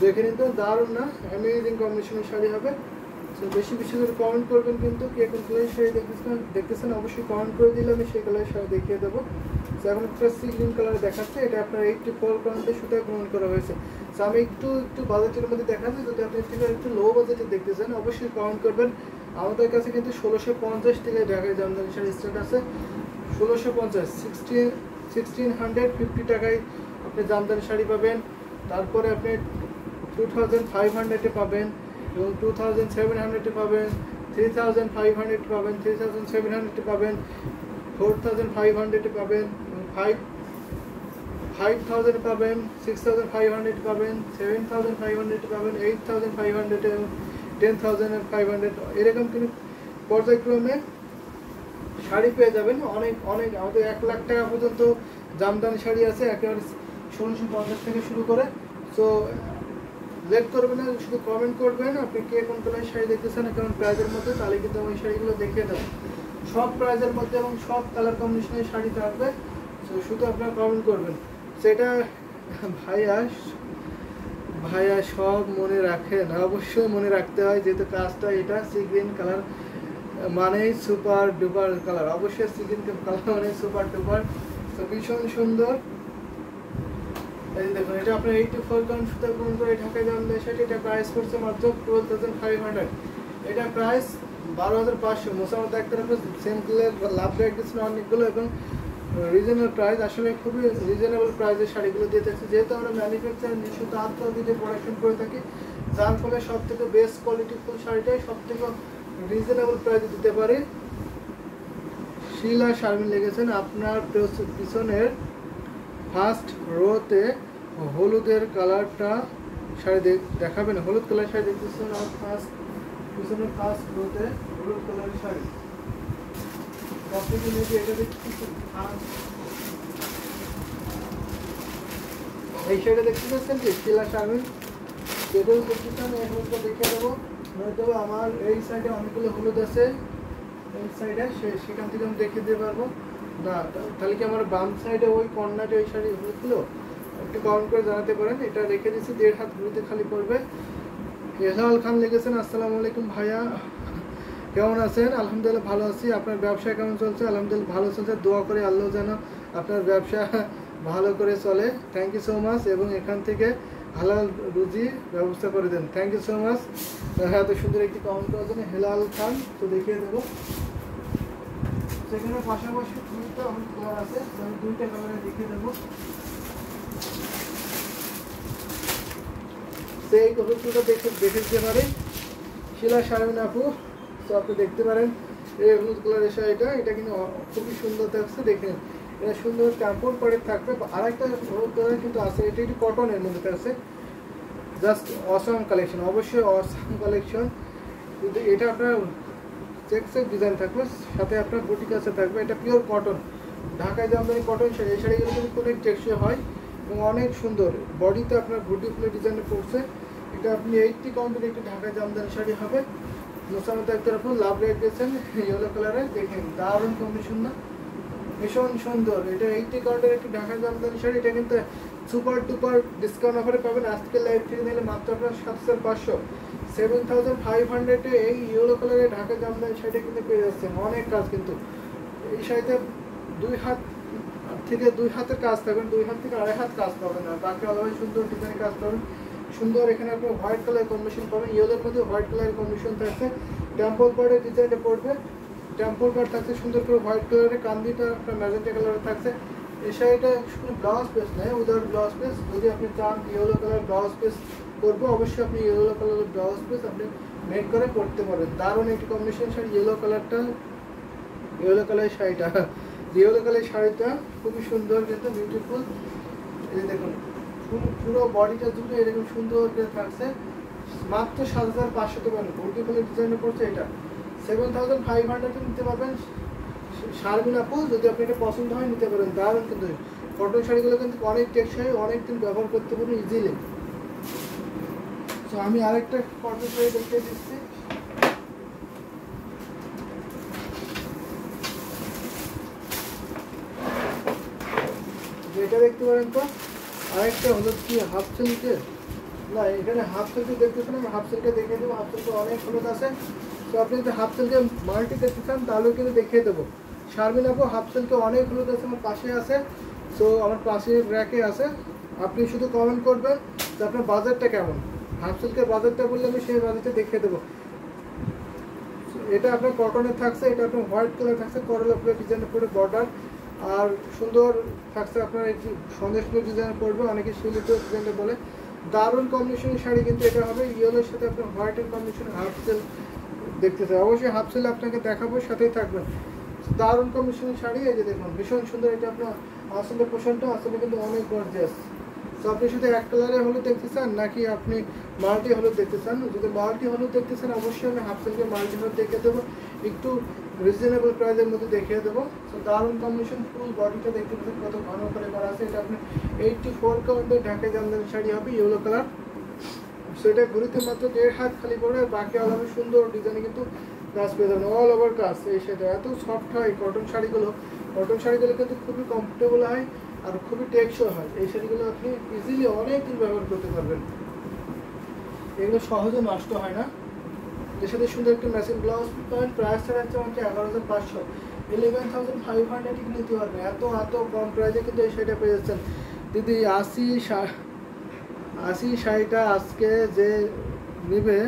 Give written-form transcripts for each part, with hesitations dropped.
দেখে নিতে দারুণ না, অ্যামেজিং কম্বিনেশনের শাড়ি হবে। তো বেশি বেশি করে কমেন্ট করবেন, কিন্তু কে কোন কালারের শাড়ি দেখতেছেন অবশ্যই কমেন্ট করে দিলে আমি সেই কালারের শাড়ি দেখিয়ে দেবো। তো এখন একটা সি গ্রিন কালার দেখাচ্ছে, এটা আপনার 84 কাউন্টে সুতায় গ্রহণ করা হয়েছে। তো আমি একটু বাজেটের মধ্যে দেখাচ্ছি, যদি আপনি থেকে একটু লো বাজেটে দেখতে চান অবশ্যই কমেন্ট করবেন। আমাদের কাছে কিন্তু 1650 থেকে ঢাকায় জামদানি শাড়ি স্টার্ট আছে। 1650 1650 টাকায় আপনি জামদানি শাড়ি পাবেন। তারপরে আপনি 2500-এ পাবেন, এবং 2700-এ পাবেন, 3500-এ পাবেন, 3700-এ পাবেন, 4500-এ পাবেন, 5000-এ পাবেন, 6500-এ পাবেন, 7500-এ পাবেন, 8500-এ এবং 10500, এরকম কিন্তু পর্যায়ক্রমে শাড়ি পেয়ে যাবেন। অনেক অনেক আমাদের 1 লাখ টাকা পর্যন্ত জামদানি শাড়ি আছে, একেবারে 1650 থেকে শুরু করে। সো লেট করবেন না, শুধু কমেন্ট করবেন আপনি কে কোন কালারের শাড়ি দেখতেছেন কেমন প্রাইজের মধ্যে, তাহলে কিন্তু আমি শাড়িগুলো দেখিয়ে দেবো। সব প্রাইজের মধ্যে এবং সব কালার কম্বিনেশনের শাড়ি থাকবে। সো শুধু আপনারা কমেন্ট করবেন। সেটা ভাইয়া সব মনে রাখেন, অবশ্যই মনে রাখতে হয়, যেহেতু কাজটা এটা সি গ্রিন কালার মানেই সুপার ডুপার কালার, অবশ্যই সি গ্রিন কালার মানে সুপার ডুপার। তো ভীষণ সুন্দর। এই দেখুন, এটা আপনার 84 কাউন্ট সুতা গ্রহণ করে ঢাকায় জামদানি শাড়ি, এটা প্রাইস পড়ছে মাত্র 12500। এটা প্রাইস 12500। মোসামত একটা সেম কালার লাভ রেট দিচ্ছেন অনেকগুলো, এবং রিজনেবল প্রাইস, আসলে খুবই রিজনেবল প্রাইসের শাড়িগুলো দিয়ে থাকছে, যেহেতু আমরা ম্যানুফ্যাকচার নিজস্ব তাঁত দিয়ে প্রোডাকশন করে থাকি, যার ফলে সব থেকে বেস্ট কোয়ালিটিফুল শাড়িটাই সব থেকে রিজনেবল প্রাইসে দিতে পারি। শিলা শারমিন লেগেছেন আপনার পিছনের ফার্স্ট রোতে হলুদের কালারটা শাড়ি দেখাবেন, হলুদ কালার শাড়ি দেখতেছেন আর পিছনের ফার্স্ট রোতে হলুদ কালারের শাড়ি। এই শাড়িটা দেখতে পাচ্ছেন কি শিলা শারমিন, যেটাও দেখতেছেন এই হলুদটা দেখে দেবো। নয়তো আমার এই সাইডে অনেকগুলো হলুদ আছে, এই সাইডে সেখান থেকে আমি দেখে দিতে পারবো না, তাহলে কি আমার বাম সাইডে ওই কর্নারে ওই শাড়ি হলুদগুলো একটু কমেন্ট করে জানাতে পারেন। এটা রেখে দিচ্ছি 1.5 হাত ঘুরিতে খালি পড়বে। হেলাল খান লিখেছেন আসসালামু আলাইকুম ভাইয়া, কেমন আছেন? আলহামদুলিল্লাহ ভালো আছি। আপনার ব্যবসা কেমন চলছে? আলহামদুলিল্লাহ ভালো চলছে, দোয়া করি আল্লাহ যেন আপনার ব্যবসা ভালো করে চলে। থ্যাংক ইউ সো মাচ, এবং এখান থেকে হালাল রুজি ব্যবস্থা করে দেন। থ্যাংক ইউ সো মাচ এত সুন্দর একটি কমেন্ট করার জন্য। হেলাল খান তো দেখিয়ে দেবো, সেখানে পাশাপাশি দুইটা অনেক কালার আছে, আমি দুইটা কালারে দেখিয়ে দেবো। সেই হলুদটা দেখে দিতে পারে শিলা শারমিন আপু, তো আপনি দেখতে পারেন এই হলুদ কালারের শাড়িটা, এটা কিন্তু খুবই সুন্দর থাকছে, দেখেন এটা সুন্দর ট্যাম্পল করে থাকবে। আর একটা হলুদ কালার কিন্তু আছে, এটা একটু কটনের মধ্যে আছে, জাস্ট অসাম কালেকশন, অবশ্যই অসাম কালেকশন। কিন্তু এটা আপনার চেক্সের ডিজাইন থাকবে, সাথে আপনার বুটি কাছে থাকবে, এটা পিওর কটন, ঢাকায় জামদানি কটন শাড়ি। এই শাড়িগুলো কিন্তু অনেক টেকসই হয় এবং অনেক সুন্দর, বডিতে আপনার বুটি ফুলের ডিজাইনে পড়ছে। এটা আপনি 80 কাউন্টের একটি ঢাকায় জামদানি শাড়ি হবে। মোসামত একটার উপর লাভ রেট দিয়েছেন ইয়েলো কালারে, দেখেন দারুণ কম্বিনেশন না, ভীষণ সুন্দর। এটা 80 কাউন্টের একটি ঢাকায় জামদানি শাড়ি, এটা কিন্তু সুপার টুপার ডিসকাউন্ট অফারে পাবেন। আজকে লাইভ থেকে নিলে মাত্র আপনার 7500, 7500-এ এই ইয়েলো কালারের ঢাকা জামদানি শাড়িটা কিন্তু পেয়ে যাচ্ছেন। অনেক কাজ কিন্তু এই শাড়িতে 2 হাত থেকে 2 হাতের কাজ থাকবেন, 2 হাত থেকে 2.5 হাত কাজ পাবেন, আর বাকি আলাদা সুন্দর ডিজাইনের কাজ পাবেন। সুন্দর এখানে আপনি হোয়াইট কালার কম্বিনেশন পাবেন, ইয়েলোর মধ্যে হোয়াইট কালারের কম্বিনেশন থাকছে, টেম্পল পার্টের ডিজাইনটা পড়বে, টেম্পল পার্ট থাকছে সুন্দর করে হোয়াইট কালারের, কান্দিটা আপনার ম্যাজেন্টা কালারের থাকছে। এই শাড়িটা শুধু ব্লাউজ পিস নেই, উইদাউট ব্লাউজ পিস, যদি আপনি চান ইয়েলো কালার ব্লাউজ পিস করবো, অবশ্যই আপনি ইয়েলো কালারের ব্লাউজ পিস আপনি মেক করে পরতে পারেন। দারুণ একটি কম্বিনেশন শাড়ি, ইয়েলো কালারটা, ইয়েলো কালারের শাড়িটা, ইয়েলো কালারের শাড়িটা খুবই সুন্দর কিন্তু বিউটিফুল। এই দেখুন পুরো বডিটা জুড়ে এরকম সুন্দর করে থাকছে, মাত্র 7500 টাকা বিউটিফুলের ডিজাইনে পড়ছে। এটা 7500 নিতে পারবেন শারমিন আপু, যদি আপনি এটা পছন্দ হয় নিতে পারেন। দারুণ কিন্তু কটন শাড়িগুলো কিন্তু অনেক টেকসই, অনেক দিন ব্যবহার করতে পারবেন ইজিলি। তো আমি আরেকটা কটন শাড়ি দেখিয়ে দিচ্ছি, যেটা দেখতে পারেন। তো আরেকটা হলো কি হাফ সিল্কের, না এখানে হাফ সিল্কে দেখতেছেন, আমি হাফ সিল্কে দেখিয়ে দেবো। হাফ সিল্কে অনেক হলুদ আছে। তো আপনি যদি হাফ সিল্কে মাল্টি দেখতে চান তাহলেও কিন্তু দেখিয়ে দেবো। শারমিন আপু হাফ সিল্কে অনেক হলুদ আছে, আমার পাশে আছে। সো আমার পাশে র্যাকে আছে। আপনি শুধু কমেন্ট করবেন যে আপনার বাজেটটা কেমন। হাফ সিল্কের বাজেটটা বললে আমি সেই বাজেটে দেখিয়ে দেবো। এটা আপনার কটনের থাকছে, এটা আপনার হোয়াইট কালার থাকছে, করলা ফুলের ডিজাইনের পরে বর্ডার, আর সুন্দর থাকছে আপনার এই সন্দেশ ফুলের ডিজাইন পড়বে, অনেকে শিলিত ডিজাইনটা বলে। দারুণ কম্বিনেশনের শাড়ি কিন্তু এটা হবে। ইয়েলোর সাথে আপনার হোয়াইটের কম্বিনেশন হাফ সেল দেখতে চাই, অবশ্যই হাফ সেল আপনাকে দেখাবো, সাথেই থাকবেন। দারুণ কম্বিনেশনের শাড়ি, এই যে দেখুন ভীষণ সুন্দর। এটা আপনার আসলে পোশনটা আসলে কিন্তু অনেক গর্জিয়াস। তো আপনি শুধু এক কালারে হলুদ দেখতে চান নাকি আপনি মাল্টি হলুদ দেখতে চান? যদি মাল্টি হলুদ দেখতে চান অবশ্যই আমি হাফ সিল্কের মাল্টি হলুদ দেখিয়ে দেবো, একটু রিজনেবল প্রাইসের মধ্যে দেখিয়ে দেবো। তো দারুণ কম্বিনেশন, ফুল বডিটা দেখতে পাচ্ছেন কত ঘন করে করা আছে। এটা আপনি 84 কাউন্টের ঢাকায় জামদানি শাড়ি হবে, ইয়েলো কালার। সেটা ঘুরিতে মাত্র 1.5 হাত খালি পড়বে, আর বাকি আলাদা সুন্দর ডিজাইনে কিন্তু কাজ পেয়ে যাবেন, অল ওভার কাজ। এই সেটা এত সফট হয় কটন শাড়িগুলো, কটন শাড়িগুলো কিন্তু খুবই কমফোর্টেবল হয় আর খুবই টেকসই হয়। এই শাড়িগুলো আপনি ইজিলি অনেক দিন ব্যবহার করতে পারবেন, এগুলো সহজে নষ্ট হয় না। এর সাথে সুন্দর একটা ম্যাচিং ব্লাউজ পাবেন। প্রাইসটা রাখছে হচ্ছে 11,500, 11,500 নিতে পারবেন। এত কম প্রাইসে কিন্তু এই শাড়িটা পেয়ে যাচ্ছেন। দিদি 80 শাড়িটা আজকে যে নেবে,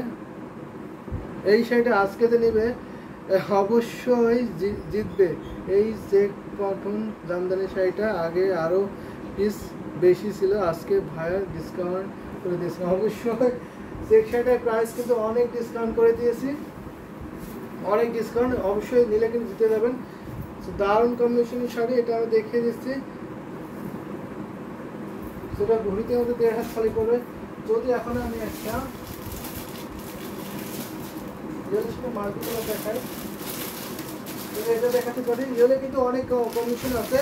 এই শাড়িটা আজকে যে নেবে অবশ্যই জিতবে। এই চেক কটন জামদানি শাড়িটা আগে আরও পিস বেশি ছিল, আজকে ভাইয়া ডিসকাউন্ট করে দিয়েছে। অবশ্যই চেক শাড়িটার প্রাইস কিন্তু অনেক ডিসকাউন্ট করে দিয়েছি, অনেক ডিসকাউন্ট। অবশ্যই নিলে কিন্তু জিতে যাবেন। দারুণ কম্বিনেশনের শাড়ি, এটা আমি দেখিয়ে দিচ্ছি। সেটা ঘড়িতে মধ্যে 1.5 হাত খালি করবে। যদি এখন আমি একটা মাল্টি কালার দেখাই, এটা দেখাতে পারি। ইয়েলে কিন্তু অনেক কম্বিনেশন আছে,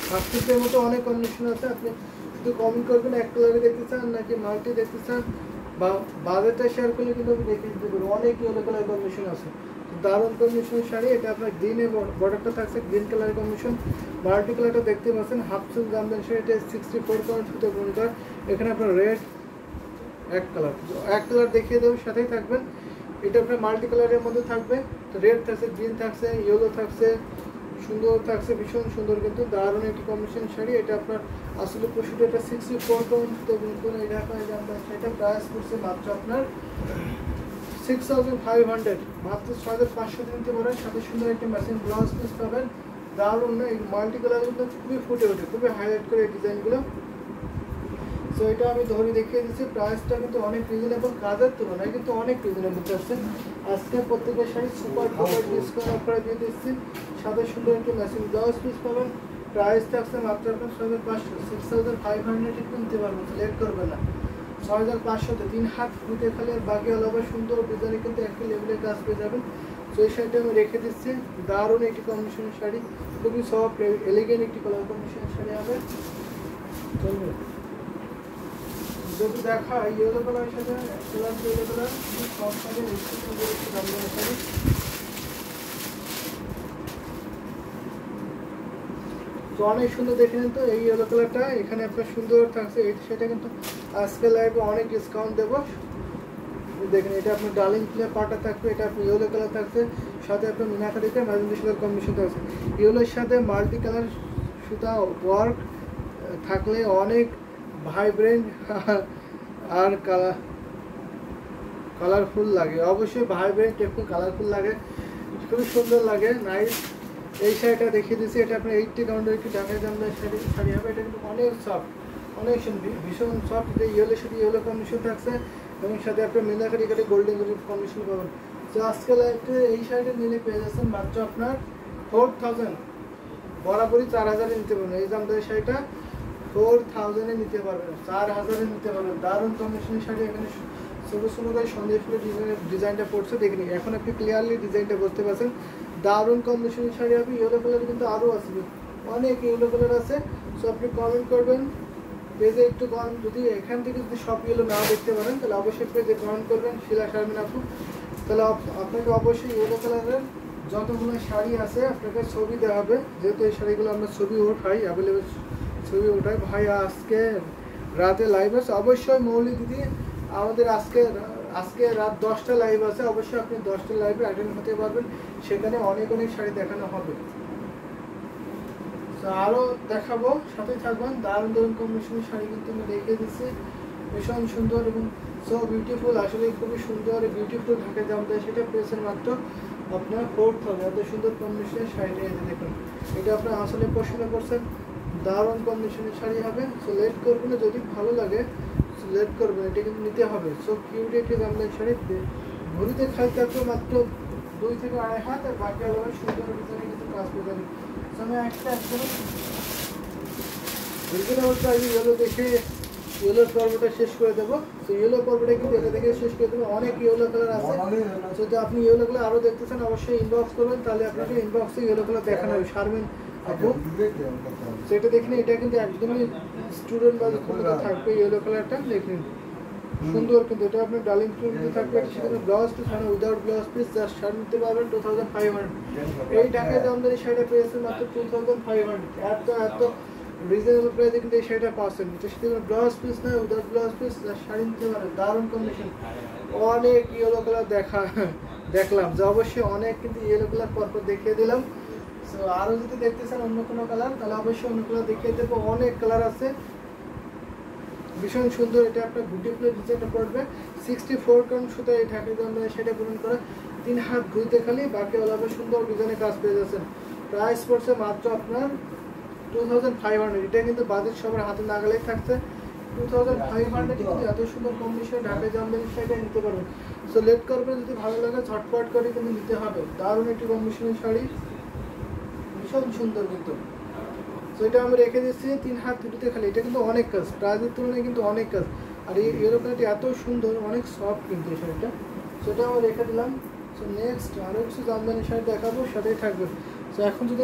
হাফ সিল্কের মতো অনেক কম্বিনেশন আছে। আপনি শুধু কমেন্ট করবেন এক কালারে দেখতে চান নাকি মাল্টি দেখতে চান, বা বাজেটটা শেয়ার করলে কিন্তু আমি দেখিয়ে দিতে পারবো। অনেক ইয়েলো কালার কম্বিনেশন আছে, দারুণ কম্বিনেশনের শাড়ি। এটা আপনার গ্রিনে বর্ডারটা থাকছে, গ্রিন কালার কম্বিনেশন। মাল্টি কালারটা দেখতে পাচ্ছেন, হাফ সিল্ক জামদানি শাড়ি। এটা 64 কাউন্ট হতে বন্ধুরা। এখানে আপনার রেড এক কালার দেখিয়ে দেবো, সাথেই থাকবেন। এটা আপনার মাল্টি কালারের মধ্যে থাকবে, রেড থাকছে, গ্রিন থাকছে, ইয়েলো থাকছে, সুন্দর থাকছে, ভীষণ সুন্দর কিন্তু দারুণ একটি কম্বিনেশন শাড়ি। এটা আপনার আসলে প্রসিড, এটা 64 কাউন্ট হতে বন্ধুরা। এটা আপনার সেটা প্রাইস করছে মাত্র আপনার 6,500, মাত্র 6,500 নিতে পারেন। সাথে সুন্দর একটা ম্যাচিং ব্লাউজ পিস পাবেন। দারুণ না, এই মাল্টি কালারগুলো খুবই ফুটে ওঠে, খুবই হাইলাইট করে এই ডিজাইনগুলো। সো এটা আমি ধরে দেখিয়ে দিচ্ছি। প্রাইসটা কিন্তু অনেক রিজনেবল, কাজের তুলনায় কিন্তু অনেক রিজনেবল থাকছে। আজকে প্রত্যেকের শাড়ি সুপার ডিসকাউন্ট অফারে দিয়ে দিচ্ছি। সাথে সুন্দর একটা ম্যাচিং ব্লাউজ পিস পাবেন। প্রাইস থাকছে মাত্র আপনার 6,500, 6,500 নিতে পারবেন, লেট করবে না। 6,500-তে 3 হাত ফুটে খালি, আর বাকি আলাদা সুন্দর ডিজাইনে কিন্তু একই লেভেলের কাজ পেয়ে যাবেন। সো এই শাড়িটা আমি রেখে দিচ্ছি। দারুণ একটি কম্বিনেশনের শাড়ি, খুবই সফট এলিগেন্ট একটি কালার কম্বিনেশনের শাড়ি হবে। চলবে যদি দেখা ইয়েলো কালারের সাথে ইয়েলো কালার সব সাথে শাড়ি। তো অনেক সুন্দর দেখে নিন। তো এই ইয়েলো কালারটা এখানে আপনার সুন্দর থাকছে, সেটা কিন্তু আজকে লাইভে অনেক ডিসকাউন্ট দেবো। দেখেন এটা আপনার ডার্লিং প্লেয়ার পাটা থাকবে, এটা আপনার ইয়েলো কালার থাকছে, সাথে আপনার মিনাকারিতে ম্যাজেন্ডা সুতার কম্বিনেশন থাকছে। ইয়েলোর সাথে মাল্টি কালার সুতা ওয়ার্ক থাকলে অনেক ভাইব্রেন্ট আর কালারফুল লাগে। অবশ্যই ভাইব্রেন্ট একটু কালারফুল লাগে, খুবই সুন্দর লাগে, নাইস। এই শাড়িটা দেখিয়ে দিচ্ছি। এটা আপনার 80 কাউন্টের একটি ঢাকায় জামদানি শাড়ি হবে। এটা কিন্তু অনেক সফট, অনেক ভীষণ সফট। এটা ইয়েলোর সাথে ইয়েলো কম্বিনেশন থাকছে, এবং সাথে আপনার মিনাকারি কাটে গোল্ডেন কম্বিনেশন পাবেন। তো আজকে লাইভে এই শাড়িটা নিলে পেয়ে যাচ্ছেন মাত্র আপনার 4,000, বরাবরই 4,000 নিতে পারবেন। এই জামদানি শাড়িটা 4,000-এ নিতে পারবেন, 4,000-এ নিতে পারবেন। দারুণ কম্বিনেশনের শাড়ি। এখানে ছোটো ছোটো করে সন্দেশ ফুলের ডিজাইনটা পড়ছে, দেখেনি এখন আপনি ক্লিয়ারলি ডিজাইনটা বুঝতে পারছেন। দারুণ কম্বিনেশনের শাড়ি হবে। ইয়েলো কালার কিন্তু আরও আছে, অনেক ইয়েলো কালার আছে। সো আপনি কমেন্ট করবেন পেজে, একটু কমেন্ট, যদি এখান থেকে যদি সব ইয়েলো না দেখতে পারেন তাহলে অবশ্যই পেজে কমেন্ট করবেন শিলা শারমিন আপু। তাহলে আপনাকে অবশ্যই ইয়েলো কালারের যতগুলো শাড়ি আছে আপনাকে ছবি দেওয়া হবে, যেহেতু এই শাড়িগুলো আমরা ছবি ওঠাই, অ্যাভেলেবেল ছবি ওঠাই। ভাই আজকে রাতে লাইভ আছে, অবশ্যই মৌলি দিদি আমাদের আজকে রাত 10টা লাইভ আছে, অবশ্যই আপনি 10টা লাইভে অ্যাটেন্ড হতে পারবেন, সেখানে অনেক শাড়ি দেখানো হবে। তো আরও দেখাবো, সাথেই থাকবেন। দারুণ দারুণ কম্বিনেশনের শাড়ি কিন্তু আমি রেখে দিচ্ছি, ভীষণ সুন্দর এবং সো বিউটিফুল, আসলে খুবই সুন্দর বিউটিফুল ঢাকা জামদানি, সেটা পেয়েছেন মাত্র আপনার 4000। এত সুন্দর কম্বিনেশনের শাড়িটা এই যে দেখুন, এটা আপনার আসলে পছন্দ করছেন, দারুণ কম্বিনেশনের শাড়ি হবে। সো লেট করবেন না, যদি ভালো লাগে লেট করবেন, এটা কিন্তু নিতে হবে। সো কিউট একটি জামদানি শাড়ি, ঘড়িতে খাই থাকবে মাত্র 2 থেকে 2.5 হাত, আর বাকি আলাদা সুন্দর ডিজাইনে কিন্তু কাজ করে যাবে। সো আমি একটা একদম ইয়েলো দেখে ইয়েলো পর্বটা শেষ করে দেবো। তো ইয়েলো পর্বটা কিন্তু এটা দেখে শেষ করে দেবো, অনেক ইয়েলো কালার আছে। যদি আপনি ইয়েলো কালার আরও দেখতে চান অবশ্যই ইনবক্স করবেন, তাহলে আপনাকে ইনবক্সে ইয়েলো কালার দেখানো হবে। শারমিন আপু সেটা দেখুন, এটা কিন্তু একদমই স্টুডেন্ট বা থাকবে ইয়েলো কালারটা, দেখুন সুন্দর, কিন্তু এটা আপনার ডালিং প্রিন্টে থাকবে। সেখানে ব্লাউজ পিস মানে উইদাউট ব্লাউজ পিস, যার শাড়ি নিতে পারবেন 2500। এই ঢাকায় জামদানি শাড়িটা পেয়েছেন মাত্র 2500। এত রিজনেবল প্রাইসে কিন্তু এই শাড়িটা পাচ্ছেন। তো সেটা ব্লাউজ পিস নয়, উইদাউট ব্লাউজ পিস, যার শাড়ি নিতে পারেন। দারুণ কম্বিনেশন, অনেক ইয়েলো কালার দেখলাম যে অবশ্যই অনেক কিন্তু ইয়েলো কালার পরপর দেখিয়ে দিলাম। সো আরও যদি দেখতে চান অন্য কোনো কালার, তাহলে অবশ্যই অন্য কালার দেখিয়ে দেবো, অনেক কালার আছে, ভীষণ সুন্দর। এটা আপনার বিউটিফুল ডিজাইনটা পড়বে 64 কাউন্ট সুতা, এই ঢাকা জামদানি সেটা পূরণ করা 3 হাত ঘুরতে খালি, বাকি আলাদা সুন্দর ডিজাইনে কাজ পেয়ে যাচ্ছেন। প্রাইস পড়ছে মাত্র আপনার 2500। এটা কিন্তু বাজেট সবার হাতে নাগালেই থাকছে, 2500 কিন্তু এত সুন্দর কম্বিনেশন ঢাকা জামদানি শাড়িটা নিতে পারবেন। সো লেট করবেন, যদি ভালো লাগে ঝটপট করে কিন্তু নিতে হবে। দারুণ একটি কম্বিনেশনের শাড়ি, ভীষণ সুন্দর কিন্তু। তো এটা আমি রেখে দিচ্ছি 3 হাত দুটিতে খালি। এটা কিন্তু অনেক কাজ, প্রাইজের তুলনায় কিন্তু অনেক কাজ, আর এই ইয়েলোকালারটি এত সুন্দর, অনেক সফট কিন্তু এই শাড়িটা। সেটা আমি রেখে দিলাম। সো নেক্সট আরও কিছু জামদানি শাড়ি দেখাবো, সাথেই থাকবে। সো এখন যদি